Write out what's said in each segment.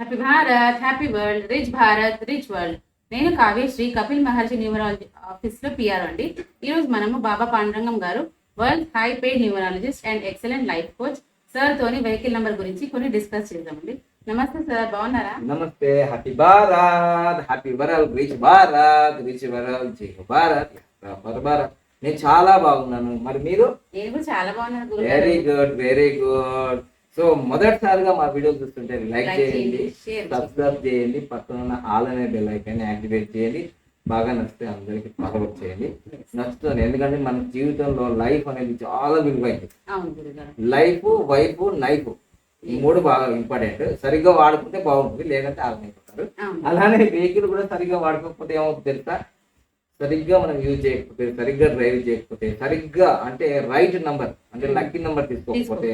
Happy Bharat, happy world, rich Bharat, rich world. నేను కావ్యశ్రీ, కపిల్ మహర్షి numerology ఆఫీస్లో PR అండి. ఈరోజు మనము బాబా పాండురంగం గారు, world high paid numerologist and excellent life coach sir తోని వెహికల్ నెంబర్ గురించి కొన్ని డిస్కస్ చేద్దామండి. నమస్తే సార్, బాగున్నారా? నమస్తే. Happy Bharat, happy world, rich Bharat, rich world, జై భారత్, భారత్. నేను చాలా బాగున్నాను. మరి మీరు? నేను కూడా చాలా బాగున్నాను. Very good, very good. So మొదటిసారిగా మా వీడియో చూస్తుంటే లైక్ చేయండి, సబ్స్క్రైబ్ చేయండి, పక్కన ఉన్న ఆల్ అనే బెల్ ఐకాన్ యాక్టివేట్ చేయండి. బాగా నచ్చితే అందరికి ఫార్వర్డ్ చేయండి. నచ్చుతుంది, ఎందుకంటే మన జీవితంలో లైఫ్ అనేది చాలా విలువైంది. లైఫ్, వైఫ్, నైఫ్ ఈ మూడు బాగా ఇంపార్టెంట్. సరిగ్గా వాడుకుంటే బాగుంటుంది, లేదంటే ఆగమైపోతారు. అలానే వెహికల్ కూడా సరిగ్గా వాడుకోకపోతే ఏమవుతుంది తెలుసా? సరిగ్గా మనం యూజ్ చేయకపోతే, సరిగ్గా డ్రైవ్ చేయకపోతే, సరిగ్గా అంటే రైట్ నంబర్ అంటే లక్కీ నంబర్ తీసుకోకపోతే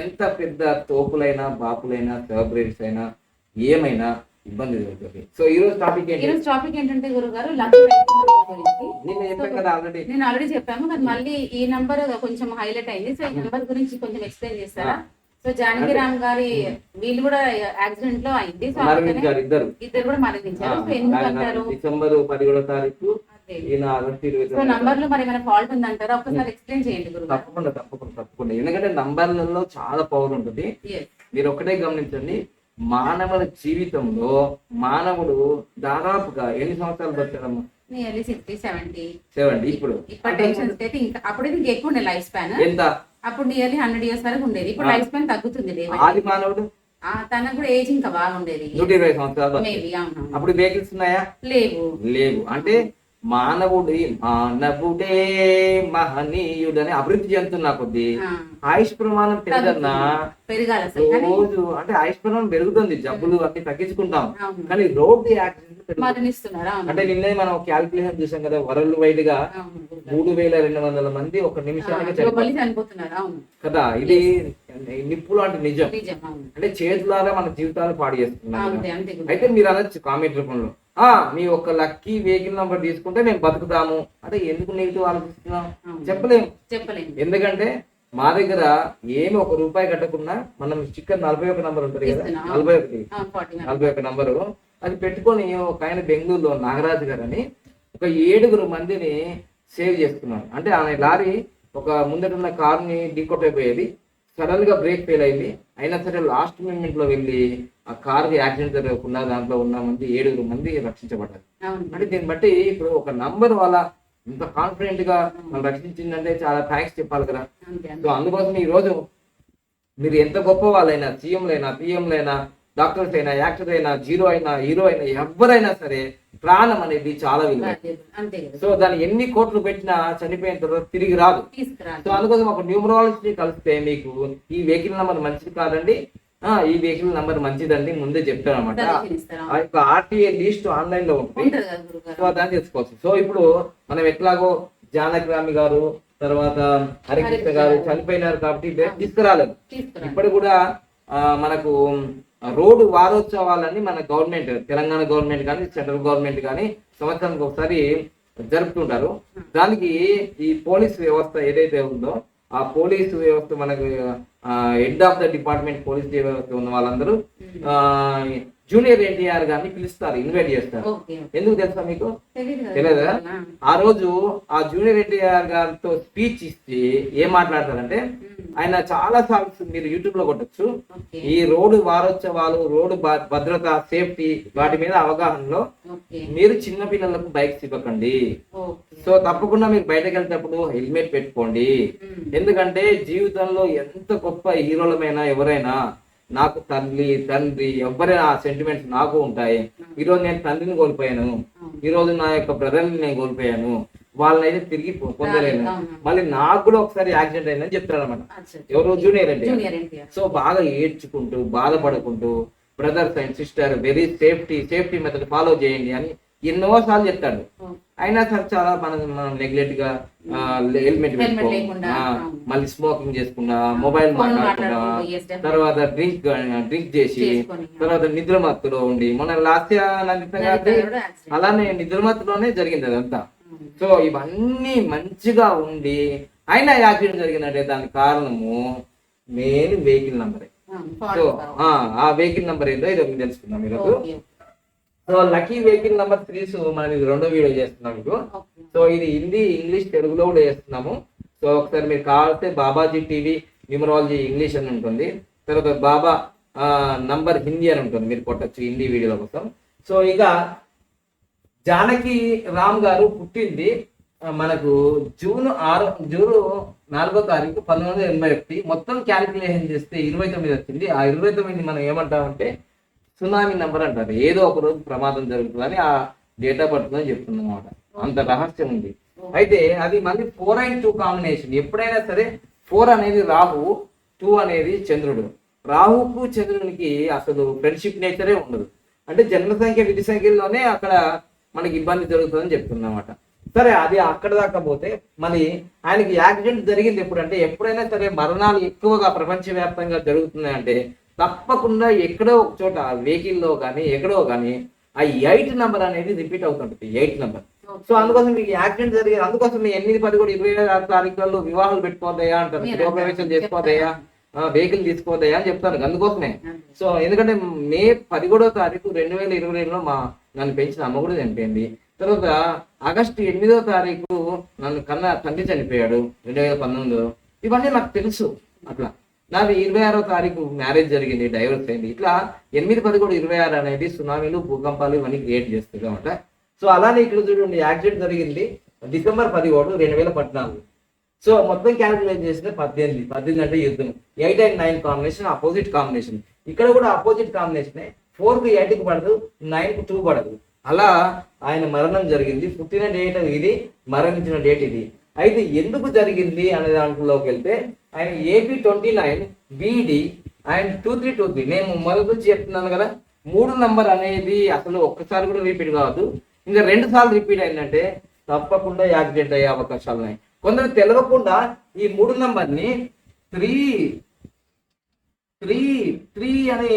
ఎంత పెద్ద తోపులైనా, బాపులైనా, సెలబ్రిటీస్ అయినా ఏమైనా ఇబ్బంది జరుగుతుంది. సో ఈ రోజు టాపిక్ ఏంటంటే గురుగారు, లక్కీ గురించి నేను చెప్పాను కదా ఆల్రెడీ. నేను ఆల్రెడీ చెప్పాము కానీ మళ్ళీ ఈ నంబర్ కొంచెం హైలైట్ అయింది. సో ఈ నంబర్ గురించి కొంచెం ఎక్స్ప్లెయిన్ చేస్తారా? సో జానకి రామ్ గారి వీళ్ళు కూడా యాక్సిడెంట్ లో అయింది. సో మరణించారు, ఇద్దరు కూడా మరణించారు. సో ఎందుకు అంటారు? డిసెంబర్ 17వ తారీఖు సో నంబర్ లో మరి ఏమైనా ఫాల్ట్ ఉందంటారా? ఒకసారి ఎక్స్ప్లెయిన్ చేయండి గురు. తప్పకుండా తప్పకుండా తప్పకుండా. ఎందుకంటే నంబర్లలో చాలా పవర్ ఉంటుంది. మీరు ఒకటే గమనించండి, మానవుల జీవితంలో మానవుడు దాదాపుగా ఎన్ని సంవత్సరాలు బతాడమ్మా? నియర్లీ 60, 70. ఇప్పుడు టెన్షన్స్ అయితే ఇంకా అప్పుడు ఇంకా ఎక్కువ ఉండే లైఫ్ స్పాన్. ఎంత? అప్పుడు నియర్లీ 100 years వరకు ఉండేది. ఇప్పుడు లైఫ్ స్పాన్ తగ్గుతుంది. ఆది మానవుడు తనకు కూడా ఏజ్ ఇంకా బాగుండేది, 120 సంవత్సరాలు. అప్పుడు వెహికల్స్ ఉన్నాయా? లేవు. అంటే మానవుడే మహనీయుడు అని అభివృద్ధి చెందుతున్నా కొద్ది ఆయుష్ ప్రమాణం పెరగన్నా రోజు అంటే ఆయుష్ ప్రమాణం పెరుగుతుంది, జబ్బులు అన్ని తగ్గించుకుంటాం. కానీ రోడ్డు యాక్సిడెంట్ అంటే నిన్నే మనం క్యాల్కులేషన్ చూసాం కదా, వరల్డ్ వైడ్ గా 3200 మంది ఒక నిమిషానికి చనిపోతున్నారు కదా. ఇది నిప్పులు అంటే నిజం. అంటే చేతులారా మన జీవితాలు పాడు చేస్తున్నాం. అయితే మీరు అనొచ్చు కామెంట్ రూపంలో, మీ ఒక లక్కీ వెహికల్ నంబర్ తీసుకుంటే మేము బతుకుతాము అంటే ఎందుకు నెగిటివ్ ఆలోచిస్తున్నాం? చెప్పలేము. ఎందుకంటే మా దగ్గర ఏమి ₹1 కట్టకుండా మనం చిక్కన్ 41 నంబర్ ఉంటుంది కదా, 41 నంబరు అది పెట్టుకొని ఒక ఆయన బెంగళూరులో నాగరాజు గారు అని ఒక 7 మందిని సేవ్ చేస్తున్నాడు. అంటే ఆమె లారీ ఒక ముందటున్న కారుని ఢీకొట్టైపోయేది, సడన్ గా బ్రేక్ ఫెయిల్ అయింది. అయినా సరే లాస్ట్ మూమెంట్ లో వెళ్ళి ఆ కార్ యాక్సిడెంట్ జరగకుండా దాంట్లో ఉన్న 7 మంది రక్షించబడ్డారు. అంటే దీన్ని బట్టి ఇప్పుడు ఒక నంబర్ వల్ల ఇంత కాన్ఫిడెంట్ గా మనం రక్షించిందంటే చాలా థ్యాంక్స్ చెప్పాలి కదా. సో అందుకోసం ఈ రోజు మీరు ఎంత గొప్ప వాళ్ళైనా, సీఎంలైనా, పిఎంలైనా, డాక్టర్స్ అయినా, యాక్టర్ అయినా, జీరో అయినా, హీరో అయినా, ఎవరైనా సరే ప్రాణం అనేది చాలా విలువ. సో దాన్ని ఎన్ని కోట్లు పెట్టినా చనిపోయిన తర్వాత తిరిగి రాదు. సో అందుకోసం ఒక న్యూమరాలజీ కలిస్తే మీకు ఈ వెహికల్ నెంబర్ మంచిది కాదండి, ఈ వెహికల్ నెంబర్ మంచిదండి ముందే చెప్తాను అనమాట. ఆ యొక్క ఆర్టీఏ లిస్ట్ ఆన్లైన్ లో ఉంటుంది, సో దాన్ని తెలుసుకోవచ్చు. సో ఇప్పుడు మనం ఎట్లాగో జానకి రామి గారు, తర్వాత హరికృష్ణ గారు చనిపోయినారు కాబట్టి తీసుకురాలేదు. ఇప్పుడు కూడా మనకు రోడ్డు వారోత్సవాలని మన గవర్నమెంట్, తెలంగాణ గవర్నమెంట్ కానీ, సెంట్రల్ గవర్నమెంట్ కానీ సంవత్సరానికి ఒకసారి జరుపుతుంటారు. దానికి ఈ పోలీస్ వ్యవస్థ ఏదైతే ఉందో ఆ పోలీసు వ్యవస్థ మనకు head of the department police వ్యవస్థ ఉన్న వాళ్ళందరూ జూనియర్ ఎన్టీఆర్ గారిని పిలుస్తారు, ఇన్వైట్ చేస్తారు. ఎందుకు తెలుసా మీకు? తెలియదా? ఆ రోజు ఆ జూనియర్ ఎన్టీఆర్ గారితో స్పీచ్ ఇచ్చి ఏం మాట్లాడతారంటే, ఆయన చాలా సార్లు మీరు యూట్యూబ్ లో కొట్టచ్చు, ఈ రోడ్డు వారోత్సవాలు, రోడ్డు భద్రత, సేఫ్టీ వాటి మీద అవగాహనలో మీరు చిన్న పిల్లలకు బైక్స్ ఇవ్వకండి. సో తప్పకుండా మీరు బయటకు వెళ్తేప్పుడు హెల్మెట్ పెట్టుకోండి. ఎందుకంటే జీవితంలో ఎంత గొప్ప హీరోలమైనా ఎవరైనా, నాకు తండ్రి ఎవరైనా సెంటిమెంట్స్ నాకు ఉంటాయి. ఈరోజు నేను తండ్రిని కోల్పోయాను, ఈరోజు నా యొక్క బ్రదర్ని నేను కోల్పోయాను, వాళ్ళనైతే తిరిగి పొందలేను. మళ్ళీ నాకు కూడా ఒకసారి యాక్సిడెంట్ అయిందని చెప్తారు అనమాట. ఎవరు? జూనియర్ అంటే. సో బాగా ఏడ్చుకుంటూ బాధపడుకుంటూ brothers and sister very safety method follow చేయండి అని ఎన్నోసార్లు చెప్తాడు. అయినా సరే చాలా మనం నెగ్లెక్ట్ గా హెల్మెట్ పెట్టుకోకుండా, మళ్ళీ స్మోకింగ్ చేసుకున్నా, మొబైల్ మాట్లాడకుండా, తర్వాత డ్రింక్ చేసి, తర్వాత నిద్రమత్తులో ఉండి, మన లాస్ట్ అలానే నిద్రమత్తులోనే జరిగింది అదంతా. సో ఇవన్నీ మంచిగా ఉండి అయినా యాక్సిడెంట్ జరిగిందంటే దానికి కారణము మెయిన్ వెహికల్ నంబరే. సో ఆ వెహికల్ నెంబర్ ఏంటో ఇది ఒకటి తెలుసుకుందాం ఈరోజు. సో లక్కీ వెహికల్ నెంబర్ 3 మనం ఇది రెండో వీడియో చేస్తున్నాం మీకు. సో ఇది హిందీ, ఇంగ్లీష్, తెలుగులో కూడా చేస్తున్నాము. సో ఒకసారి మీరు కావాలంటే బాబాజీ టీవీ న్యూమరాలజీ ఇంగ్లీష్ అని ఉంటుంది, తర్వాత బాబా నంబర్ హిందీ అని ఉంటుంది, మీరు కొట్టచ్చు హిందీ వీడియోల కోసం. సో ఇక జానకి రామ్ గారు పుట్టింది మనకు జూన్ 4వ తారీఖు 1981. మొత్తం క్యాలిక్యులేషన్ చేస్తే 29 వచ్చింది. ఆ 29 మనం ఏమంటామంటే సునామీ నెంబర్ అంటారు. ఏదో ఒక రోజు ప్రమాదం జరుగుతుందని ఆ డేట్ ఆఫ్ బర్త్ అని చెప్తుంది అనమాట. అంత రహస్యం ఉంది. అయితే అది మళ్ళీ 4 and 2 కాంబినేషన్. ఎప్పుడైనా సరే 4 అనేది రాహువు, 2 అనేది చంద్రుడు. రాహుకు చంద్రునికి అసలు ఫ్రెండ్షిప్ నేచరే ఉండదు. అంటే జన్మ సంఖ్య విధి సంఖ్యలోనే అక్కడ మనకి ఇబ్బంది జరుగుతుందని చెప్తుందన్నమాట. సరే, అది అక్కడ దాకా పోతే మళ్ళీ ఆయనకి యాక్సిడెంట్ జరిగింది ఎప్పుడంటే, ఎప్పుడైనా సరే మరణాలు ఎక్కువగా ప్రపంచవ్యాప్తంగా జరుగుతున్నాయంటే తప్పకుండా ఎక్కడో ఒక చోట వెహికల్లో కానీ ఎక్కడో కానీ ఆ 8 నెంబర్ అనేది రిపీట్ అవుతుంటుంది. 8 నెంబర్. సో అందుకోసం మీకు యాక్సిడెంట్ జరిగింది, అందుకోసం మీ 8, 10 కూడా 26 తారీఖులలో వివాహాలు పెట్టుకోదయా అంటారు, గృహప్రవేశం చేసుకోదయా, వెహికల్ తీసుకోదయా అని చెప్తాను. అందుకోసమే. సో ఎందుకంటే మే 11వ తారీఖు 2022లో నన్ను పెంచిన అమ్మ కూడా చనిపోయింది. తర్వాత ఆగస్టు 8వ తారీఖు నన్ను కన్నా తండ్రి చనిపోయాడు 2019లో. ఇవన్నీ నాకు తెలుసు. అట్లా నాది 26వ తారీఖు మ్యారేజ్ జరిగింది, డైవర్స్ అయింది. ఇట్లా 8, 10, 26 అనేది సునామీలు, భూకంపాలు ఇవన్నీ క్రియేట్ చేస్తుంది అనమాట. సో అలానే ఇక్కడ చూడండి, యాక్సిడెంట్ జరిగింది డిసెంబర్ 17, 2014. సో మొత్తం క్యాలిక్యులేట్ చేస్తే 18 అంటే యుద్ధం. 8 and 9 కాంబినేషన్, అపోజిట్ కాంబినేషన్. ఇక్కడ కూడా అపోజిట్ కాంబినేషన్. 4కు 8కి పడదు, 9కు 2 పడదు. అలా ఆయన మరణం జరిగింది. పుట్టిన డేట్ ఇది, మరణించిన డేట్ ఇది. అయితే ఎందుకు జరిగింది అనే దాంట్లోకి వెళ్తే ఆయన AP 29 BD అండ్ 2323. నేను మొదటి నుంచి చెప్తున్నాను కదా, 3 నంబర్ అనేది అసలు ఒక్కసారి కూడా రిపీట్ కావద్దు. ఇంకా 2 సార్లు రిపీట్ అయిందంటే తప్పకుండా యాక్సిడెంట్ అయ్యే అవకాశాలు ఉన్నాయి. కొందరు తెలియకుండా ఈ 3 నంబర్ని 3 అని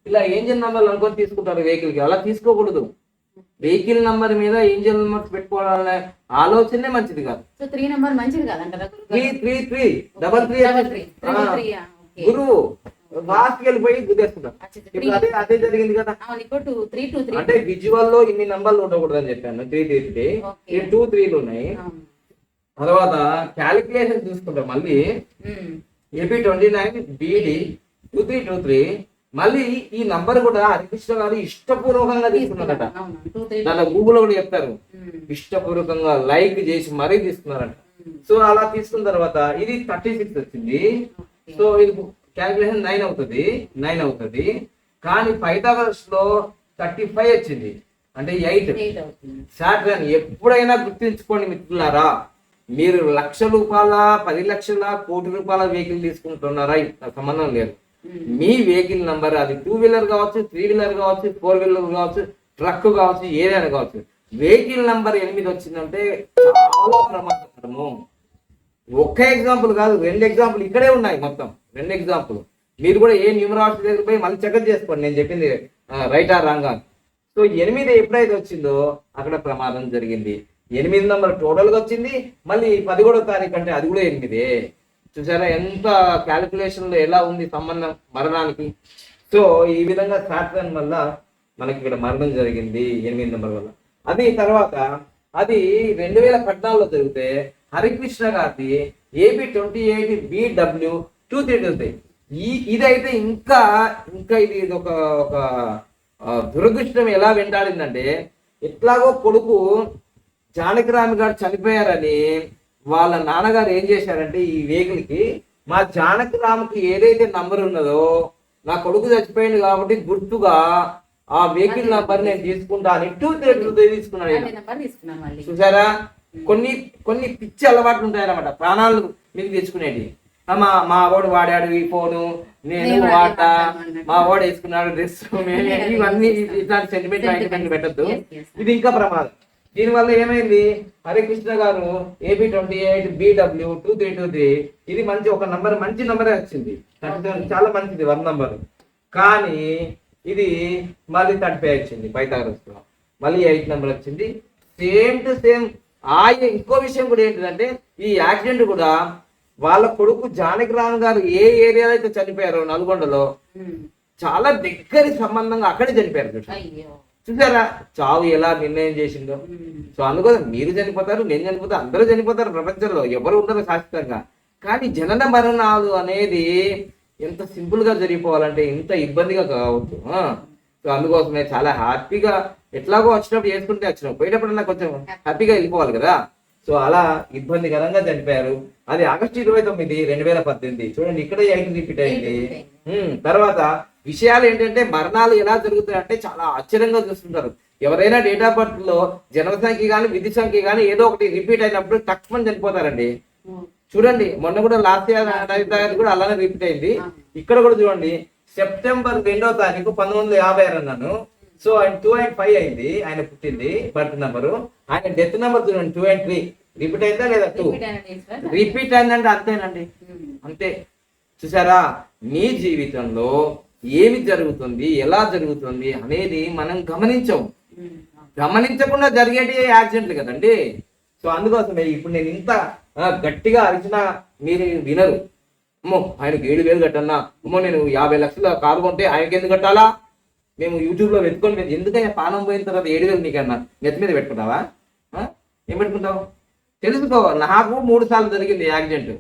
ఇలా ఏంజల్ నంబర్లు అనుకొని తీసుకుంటారు వెహికల్కి. అలా తీసుకోకూడదు. వెహికల్ నంబర్ మీద ఏంజల్ నంబర్స్ పెట్టుకోవాలనే ఆలోచనే మంచిది కాదు. 3 నంబర్ మంచిది కాదంటారా? 333 గురువు ఫాస్ట్ వెళ్ళిపోయి గుద్దేసుకుంటారు. అదే జరిగింది కదా. అంటే విజువల్ లో ఇన్ని నంబర్లు ఉండకూడదు అని చెప్పాను. 333 2 ఉన్నాయి. తర్వాత క్యాలిక్యులేషన్ చూసుకుంటాం మళ్ళీ AP 29 BD 2323. మళ్ళీ ఈ నంబర్ కూడా హరికృష్ణ గారు ఇష్టపూర్వకంగా తీసుకున్నారట. దాని గూగుల్ కూడా చెప్తారు, ఇష్టపూర్వకంగా లైక్ చేసి మరీ తీసుకున్నారట. సో అలా తీసుకున్న తర్వాత ఇది 36 వచ్చింది. సో ఇది క్యాలిక్యులేషన్ 9 అవుతుంది. కానీ పైథాగరస్ లో 35 వచ్చింది, అంటే 8. సాటర్న్ ఎప్పుడైనా గుర్తుంచుకోండి మిత్రులారా, మీరు ₹1,00,000, 10 లక్షల, కోటి రూపాయల వెహికల్ తీసుకుంటున్నారా సంబంధం లేదు. మీ వెహికల్ నంబర్ అది 2 వీలర్ కావచ్చు, 3 వీలర్ కావచ్చు, 4 వీలర్ కావచ్చు, ట్రక్ కావచ్చు, ఏదైనా కావచ్చు, వెహికల్ నంబర్ 8 వచ్చిందంటే చాలా ప్రమాదకరము. ఒక్క ఎగ్జాంపుల్ కాదు, 2 ఎగ్జాంపుల్ ఇక్కడే ఉన్నాయి. మొత్తం 2 ఎగ్జాంపుల్. మీరు కూడా ఏ న్యూమరాలజీ దగ్గర పోయి మళ్ళీ చెకప్ చేసుకోండి నేను చెప్పింది రైట్ ఆర్ రాంగ్ అని. సో 8 ఎప్పుడైతే వచ్చిందో అక్కడ ప్రమాదం జరిగింది. 8 నంబర్ టోటల్ గా వచ్చింది. మళ్ళీ 11వ తారీఖు అంటే అది కూడా 8. చూసారా ఎంత క్యాలిక్యులేషన్ లో ఎలా ఉంది సంబంధం మరణానికి. సో ఈ విధంగా సాటర్న్ వల్ల మనకి ఇక్కడ మరణం జరిగింది 8 నంబర్ వల్ల. అది తర్వాత అది 2014లో జరిగితే హరికృష్ణ గారి AP 28 BW 2323. ఇదైతే ఇంకా ఇది ఒక దురదృష్టం ఎలా వెంటాడిందంటే, ఎట్లాగో కొడుకు జానకిరామ్ గారు చనిపోయారని వాళ్ళ నాన్నగారు ఏం చేశారంటే ఈ వెహికల్ కి మా జానకిరామ్కి ఏదైతే నంబర్ ఉన్నదో నా కొడుకు చచ్చిపోయింది కాబట్టి గుర్తుగా ఆ వెహికల్ నంబర్ నేను తీసుకుంటా అని 2323 తీసుకున్నాడు. చూసారా, కొన్ని పిచ్చి అలవాట్లు ఉంటాయన్నమాట ప్రాణాలు మీకు తెచ్చుకునేవి. మా వాడు వాడాడు ఈ ఫోను, నేను వాడా, మా వాడు వేసుకున్నాడు డ్రెస్, ఇవన్నీ ఇట్లాంటి సెంటిమెంట్ పెట్టద్దు. ఇది ఇంకా ప్రమాదం. దీనివల్ల ఏమైంది, హరికృష్ణ గారు AP 28 BW 2323 ఇది ఒక నంబర్, మంచి నంబరే వచ్చింది, చాలా మంచిది 1 నంబర్. కానీ ఇది మళ్ళీ 35 వచ్చింది పైథాగరస్ లో. మళ్ళీ 8 నెంబర్ వచ్చింది. Same to same. ఇంకో విషయం కూడా ఏంటంటే ఈ యాక్సిడెంట్ కూడా వాళ్ళ కొడుకు జానకిరామ్ గారు ఏ ఏరియాలో అయితే చనిపోయారో నల్గొండలో చాలా దగ్గరి సంబంధంగా అక్కడే చనిపోయారు చూసారా చావు ఎలా నిర్ణయం చేసిందో. సో అందుకోసం మీరు చనిపోతారు, నేను చనిపోతారు, అందరూ చనిపోతారు ప్రపంచంలో, ఎవరు ఉండరు శాశ్వతంగా. కానీ జనన మరణాలు అనేది ఎంత సింపుల్ గా జరిగిపోవాలంటే ఇంత ఇబ్బందిగా కావద్దు. సో అందుకోసమే చాలా హ్యాపీగా ఎట్లాగో వచ్చినప్పుడు చేసుకుంటే వచ్చినాం, పోయేటప్పుడన్నా కొంచెం హ్యాపీగా వెళ్ళిపోవాలి కదా. సో అలా ఇబ్బందికరంగా చనిపోయారు. అది ఆగస్టు 29, 2018. చూడండి ఇక్కడ 8 రిపీట్ అయింది. తర్వాత విషయాలు ఏంటంటే మరణాలు ఎలా జరుగుతాయి అంటే చాలా ఆశ్చర్యంగా చూస్తుంటారు. ఎవరైనా డేట్ ఆఫ్ బర్త్ లో జన్మ సంఖ్య కానీ విధి సంఖ్య కానీ ఏదో ఒకటి రిపీట్ అయినప్పుడు తక్కువ చనిపోతారండి. చూడంండి మొన్న కూడా లాస్ట్ ఇయర్ కూడా అలానే రిపీట్ అయింది. ఇక్కడ కూడా చూడండి సెప్టెంబర్ 2వ తారీఖు 1956 అన్నాను. సో ఆయన 205 అయింది ఆయన పుట్టింది బర్త్ నెంబరు. ఆయన డెత్ నెంబర్ చూడండి 203. రిపీట్ అయిందా లేదా? 2 రిపీట్ అయిందంటే అంతేనండి, అంతే. చూసారా మీ జీవితంలో ఏమి జరుగుతుంది, ఎలా జరుగుతుంది అనేది మనం గమనించకుండా జరిగేటి యాక్సిడెంట్లు కదండి. సో అందుకోసమే ఇప్పుడు నేను ఇంత గట్టిగా అరిచినా మీరు వినరు. అమ్మో ఆయనకు 7,000 కట్టన్నా, అమ్మో నేను 50 లక్షల కారు కొంటే ఆయనకి ఎందుకు కట్టాలా? మేము యూట్యూబ్లో వెతుకొని ఎందుకైనా పానం పోయిన తర్వాత 7,000 నీకన్నా నెత్తి మీద పెట్టుకుంటావా? ఏం పెట్టుకుంటావు? తెలుసుకో. నాకు 3 సార్లు జరిగింది యాక్సిడెంట్.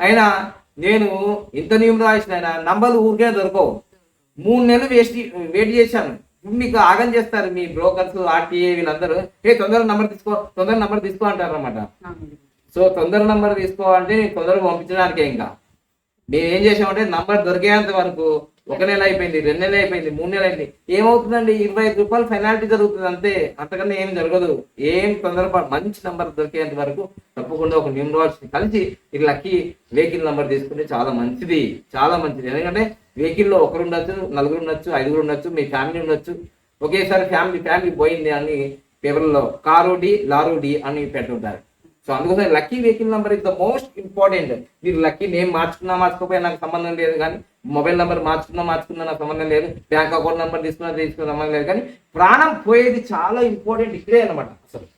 అయినా నేను ఇంత నియమం రాసిన నంబర్లు ఊరికే దొరకవు. 3 నెలలు వెయిట్ చేశాను. మీకు ఆగం చేస్తారు మీ బ్రోకర్స్, ఆర్టీఏ వీళ్ళందరూ. తొందరగా నంబర్ తీసుకో అంటారు అనమాట. సో తొందర నంబర్ తీసుకోవాలంటే నేను తొందరగా పంపించడానికే. ఇంకా మేము ఏం చేసామంటే నంబర్ దొరికేంత వరకు 1 నెల అయిపోయింది, 2 నెలలు అయిపోయింది, 3 నెలలు అయింది. ఏమవుతుందండి 25 రూపాయలు పెనాల్టీ జరుగుతుంది అంతే, అంతకన్నా ఏం జరగదు. ఏం తొందరపాటు మంచి నంబర్ దొరికేంత వరకు తప్పకుండా ఒక న్యూమరాలజీ కలిసి ఇది లక్కీ వెహికల్ నంబర్ తీసుకుంటే చాలా మంచిది, చాలా మంచిది. ఎందుకంటే వెహికల్లో 1 ఉండొచ్చు, 4 ఉండొచ్చు, 5 ఉండొచ్చు, మీ ఫ్యామిలీ ఉండొచ్చు. ఒకేసారి ఫ్యామిలీ పోయింది అని పేపర్లో కారు డి లారు డి అని పెట్టుంటారు. సో అందుకోసం lucky vehicle number is the most important. మీరు లక్కీ నేమ్ మార్చుకోపోయినా నాకు సంబంధం లేదు, కానీ మొబైల్ నెంబర్ మార్చుకున్నా నాకు సంబంధం లేదు, బ్యాంక్ అకౌంట్ నెంబర్ తీసుకున్నా సంబంధం లేదు. కానీ ప్రాణం పోయేది చాలా ఇంపార్టెంట్ ఇక్కడే అనమాట అసలు.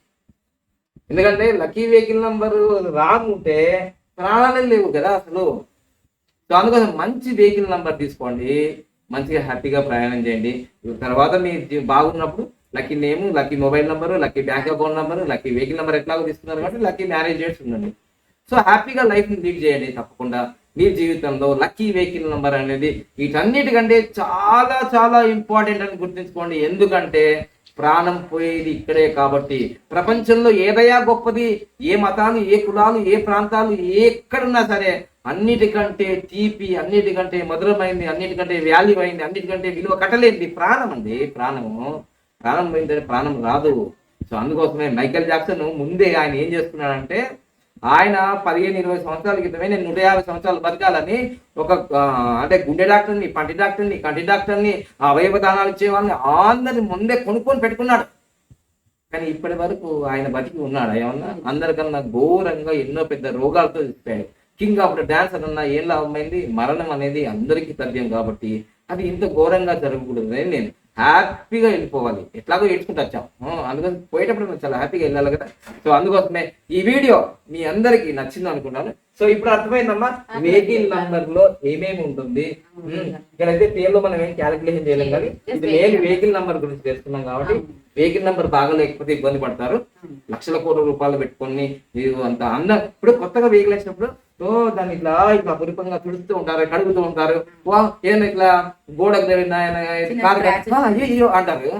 ఎందుకంటే లక్కీ వెహికల్ నెంబర్ రాంగ్ ఉంటే ప్రాణాలే లేవు కదా అసలు. సో అందుకోసం మంచి వెహికల్ నెంబర్ తీసుకోండి, మంచిగా హ్యాపీగా ప్రయాణం చేయండి. తర్వాత మీరు బాగున్నప్పుడు lucky name, lucky mobile number, lucky bank account number, lucky vehicle number ఎట్లాగో తీసుకున్నారు కాబట్టి లక్కీ మ్యారేజ్ డేట్స్ ఉండండి. సో హ్యాపీగా లైఫ్ని లీడ్ చేయండి. తప్పకుండా మీ జీవితంలో లక్కీ వెహికల్ నెంబర్ అనేది వీటన్నిటికంటే చాలా చాలా ఇంపార్టెంట్ అని గుర్తుంచుకోండి. ఎందుకంటే ప్రాణం పోయేది ఇక్కడే కాబట్టి. ప్రపంచంలో ఏదైనా గొప్పది, ఏ మతాలు, ఏ కులాలు, ఏ ప్రాంతాలు ఎక్కడున్నా సరే అన్నిటికంటే తీపి, అన్నిటికంటే మధురమైంది, అన్నిటికంటే వాల్యూ అయింది, అన్నిటికంటే విలువ కట్టలేంది ప్రాణం అండి. ప్రాణం పోయిందంటే ప్రాణం రాదు. సో అందుకోసమే మైకేల్ జాక్సన్ ముందే ఆయన ఏం చేసుకున్నాడంటే ఆయన 15-20 సంవత్సరాల క్రితమే నేను 150 సంవత్సరాలు బతకాలని ఒక అంటే గుండె డాక్టర్ని, పంటి డాక్టర్ని, కంటి డాక్టర్ని, అవయవ దానాలు ఇచ్చే వాళ్ళని అందరిని ముందే కొనుక్కొని పెట్టుకున్నాడు. కానీ ఇప్పటి వరకు ఆయన బతికి ఉన్నాడు ఏమన్నా? అందరికన్నా ఘోరంగా ఎన్నో పెద్ద రోగాలతో చచ్చిపోయాడు. కింగ్ ఆఫ్ ద డాన్సర్ అన్న ఏం లాభమైంది? మరణం అనేది అందరికీ తథ్యం కాబట్టి అది ఇంత ఘోరంగా జరగకూడదు అని నేను హ్యాపీగా వెళ్ళిపోవాలి. ఎట్లాగో ఏడ్చుకుంటూ వచ్చాం, అందుకని పోయేటప్పుడు చాలా హ్యాపీగా వెళ్ళాలి కదా. సో అందుకోసమే ఈ వీడియో మీ అందరికి నచ్చింది అనుకున్నాను. సో ఇప్పుడు అర్థమైందమ్మా వెహికల్ నంబర్ లో ఏమేమి ఉంటుంది. ఇక్కడైతే పేర్లో మనం ఏం క్యాలిక్యులేషన్ చేయలేం, కానీ ఇది నేను వెహికల్ నంబర్ గురించి తెలుసుకున్నాం కాబట్టి వెహికల్ నెంబర్ బాగా లేకపోతే ఇబ్బంది పడతారు. లక్షల కోట్ల రూపాయలు పెట్టుకొని మీరు అంత ఇప్పుడు కొత్తగా వెహికల్ వచ్చినప్పుడు దాన్ని ఇట్లా పురిపంగా తుడుస్తూ ఉంటారు, కడుగుతూ ఉంటారు. ఏదైనా ఇట్లా గోడకు అయ్యో అంటారు,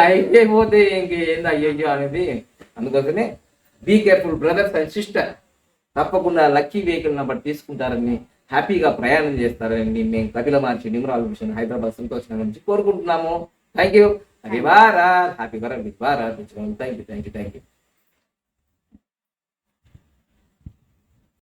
అయిపోతే ఇంకేంది అయ్యో అనేది. అందుకోసమే be careful brothers and sister. తప్పకుండా లక్కీ వెహికల్ నెంబర్ తీసుకుంటారని, హ్యాపీగా ప్రయాణం చేస్తారని మేము కపిల మహర్షి న్యూమరాలజీ మిషన్ హైదరాబాద్ సంతోష్ నగర్ నుంచి కోరుకుంటున్నాము. Thank you. Happy Bharat, happy Bharat, Bharat. Thank you.